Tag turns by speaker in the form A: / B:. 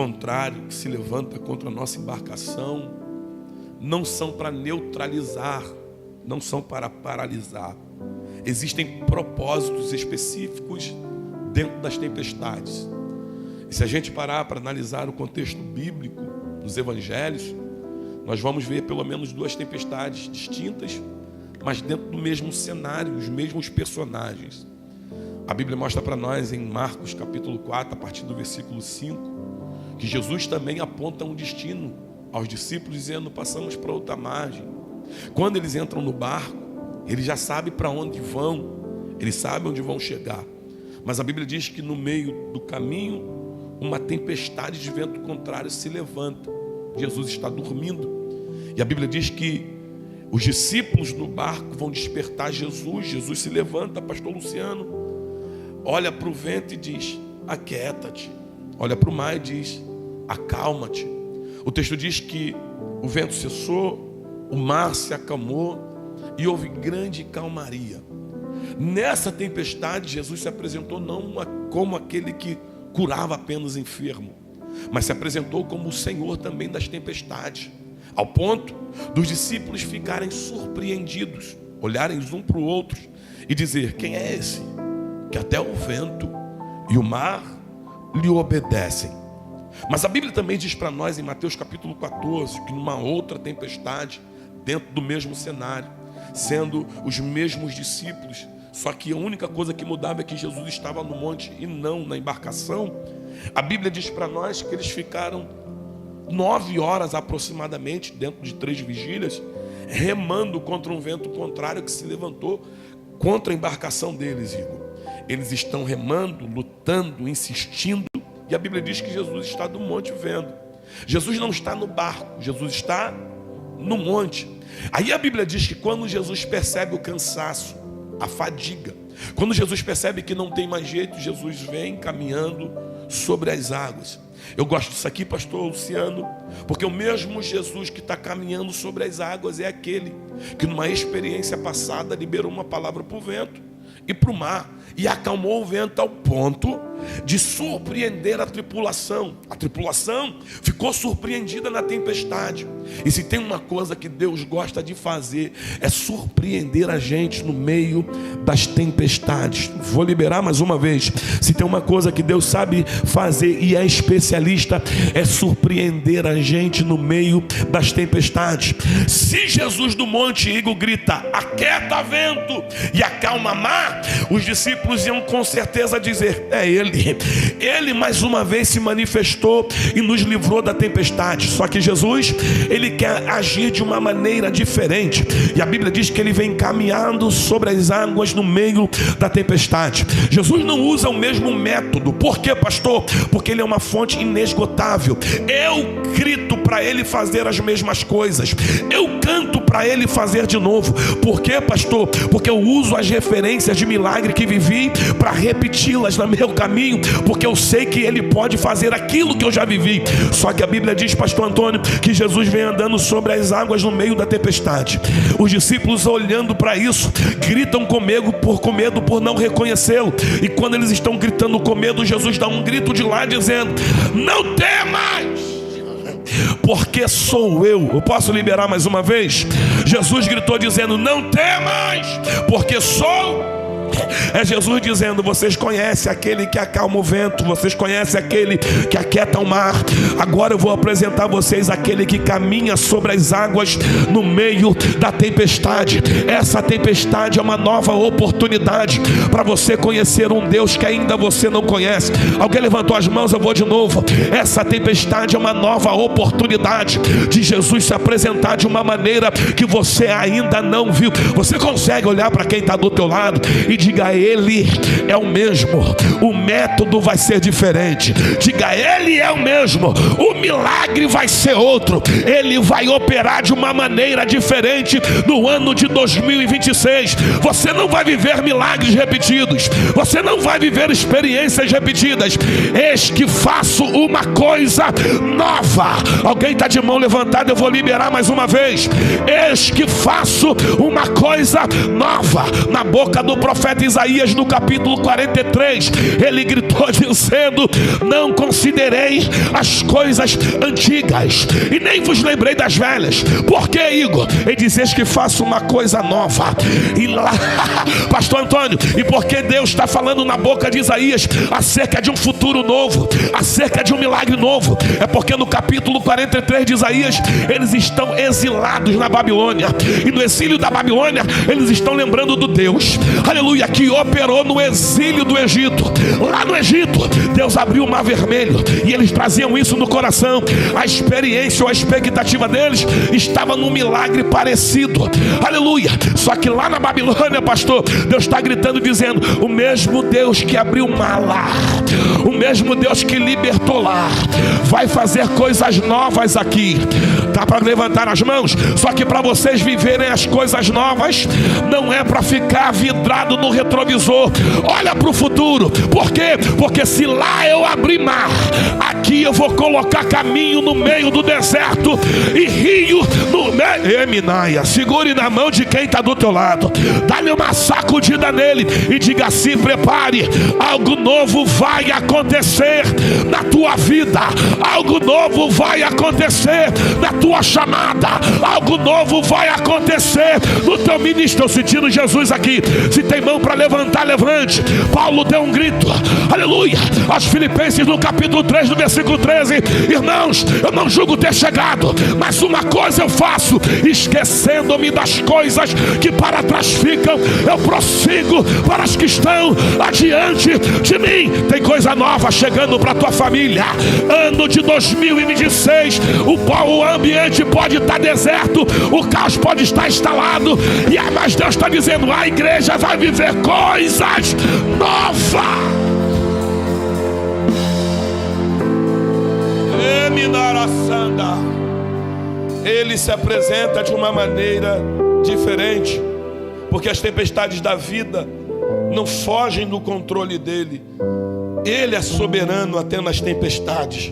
A: contrário que se levanta contra a nossa embarcação não são para neutralizar, não são para paralisar. Existem propósitos específicos dentro das tempestades. E se a gente parar para analisar o contexto bíblico dos evangelhos, nós vamos ver pelo menos duas tempestades distintas, mas dentro do mesmo cenário, os mesmos personagens. A Bíblia mostra para nós em Marcos capítulo 4, a partir do versículo 5, que Jesus também aponta um destino aos discípulos, dizendo: passamos para outra margem. Quando eles entram no barco, eles já sabem para onde vão, eles sabem onde vão chegar. Mas a Bíblia diz que no meio do caminho, uma tempestade de vento contrário se levanta. Jesus está dormindo. E a Bíblia diz que os discípulos no barco vão despertar Jesus. Jesus se levanta, pastor Luciano, olha para o vento e diz: aquieta-te. Olha para o mar e diz: acalma-te. O texto diz que o vento cessou, o mar se acalmou e houve grande calmaria. Nessa tempestade, Jesus se apresentou não como aquele que curava apenas enfermo, mas se apresentou como o Senhor também das tempestades, ao ponto dos discípulos ficarem surpreendidos, olharem um para o outro e dizer: quem é esse que até o vento e o mar lhe obedecem? Mas a Bíblia também diz para nós em Mateus capítulo 14 que numa outra tempestade, dentro do mesmo cenário, sendo os mesmos discípulos, só que a única coisa que mudava é que Jesus estava no monte e não na embarcação. A Bíblia diz para nós que eles ficaram 9 horas aproximadamente, dentro de 3 vigílias, remando contra um vento contrário que se levantou contra a embarcação deles, Igor. Eles estão remando, lutando, insistindo, e a Bíblia diz que Jesus está no monte vendo. Jesus não está no barco, Jesus está no monte. Aí a Bíblia diz que quando Jesus percebe o cansaço, a fadiga, quando Jesus percebe que não tem mais jeito, Jesus vem caminhando sobre as águas. Eu gosto disso aqui, pastor Luciano, porque o mesmo Jesus que está caminhando sobre as águas é aquele que numa experiência passada liberou uma palavra para o vento e para o mar, e acalmou o vento ao ponto de surpreender a tripulação. A tripulação ficou surpreendida na tempestade. E se tem uma coisa que Deus gosta de fazer, é surpreender a gente no meio das tempestades. Vou liberar mais uma vez. Se tem uma coisa que Deus sabe fazer e é especialista, é surpreender a gente no meio das tempestades. Se Jesus do monte, Igor, grita: aquieta vento e acalma mar, os discípulos iam com certeza dizer: é ele. Ele mais uma vez se manifestou e nos livrou da tempestade. Só que Jesus, ele quer agir de uma maneira diferente. E a Bíblia diz que ele vem caminhando sobre as águas no meio da tempestade. Jesus não usa o mesmo método. Por quê, pastor? Porque ele é uma fonte inesgotável. Eu grito para ele fazer as mesmas coisas. Eu canto para ele fazer de novo. Por quê, pastor? Porque eu uso as referências de milagre que vivi para repeti-las no meu caminho, porque eu sei que ele pode fazer aquilo que eu já vivi. Só que a Bíblia diz, pastor Antônio, que Jesus vem andando sobre as águas no meio da tempestade. Os discípulos, olhando para isso, gritam com medo por não reconhecê-lo. E quando eles estão gritando com medo, Jesus dá um grito de lá dizendo: não temas, porque sou eu. Eu posso liberar mais uma vez? Jesus gritou dizendo: não temas, porque sou. É Jesus dizendo: vocês conhecem aquele que acalma o vento, vocês conhecem aquele que aquieta o mar. Agora eu vou apresentar a vocês aquele que caminha sobre as águas no meio da tempestade. Essa tempestade é uma nova oportunidade para você conhecer um Deus que ainda você não conhece. Alguém levantou as mãos? Eu vou de novo. Essa tempestade é uma nova oportunidade de Jesus se apresentar de uma maneira que você ainda não viu. Você consegue olhar para quem está do teu lado e diga: ele é o mesmo, o método vai ser diferente. Diga: ele é o mesmo, o milagre vai ser outro. Ele vai operar de uma maneira diferente no ano de 2026. Você não vai viver milagres repetidos, você não vai viver experiências repetidas. Eis que faço uma coisa nova. Alguém está de mão levantada? Eu vou liberar mais uma vez. Eis que faço uma coisa nova. Na boca do profeta profeta Isaías, no capítulo 43, ele gritou dizendo: não considerei as coisas antigas e nem vos lembrei das velhas. Por que, Igor? Ele diz que faço uma coisa nova. E lá, pastor Antônio, e porque Deus está falando na boca de Isaías acerca de um futuro novo, acerca de um milagre novo? É porque no capítulo 43 de Isaías, eles estão exilados na Babilônia, e no exílio da Babilônia eles estão lembrando do Deus, aleluia, que operou no exílio do Egito. Lá no Egito, Deus abriu o mar vermelho, e eles traziam isso no coração. A experiência ou a expectativa deles estava num milagre parecido, aleluia. Só que lá na Babilônia, pastor, Deus está gritando dizendo: o mesmo Deus que abriu o mar lá, o mesmo Deus que libertou lá, vai fazer coisas novas aqui. Dá para levantar as mãos? Só que para vocês viverem as coisas novas, não é para ficar vidrado no retrovisor. Olha para o futuro. Por quê? Porque se lá eu abrir mar, aqui eu vou colocar caminho no meio do deserto e rio no meio. Minaia, segure na mão de quem está do teu lado, dá-lhe uma sacudida nele e diga: se prepare, algo novo vai acontecer na tua vida, algo novo vai acontecer na tua chamada, algo novo vai acontecer no teu ministro. Eu sentindo Jesus aqui. Se tem mão para levantar, levante. Paulo deu um grito, aleluia, aos Filipenses no capítulo 3, no versículo 13: irmãos, eu não julgo ter chegado, mas uma coisa eu faço, esquecendo-me das coisas que para trás ficam, eu prossigo para as que estão adiante de mim. Tem coisa nova chegando para a tua família. Ano de 2026, o ambiente pode estar deserto, o caos pode estar instalado, mas Deus está dizendo: a igreja vai viver coisas novas. Ele se apresenta de uma maneira diferente, porque as tempestades da vida não fogem do controle dele. Ele é soberano até nas tempestades.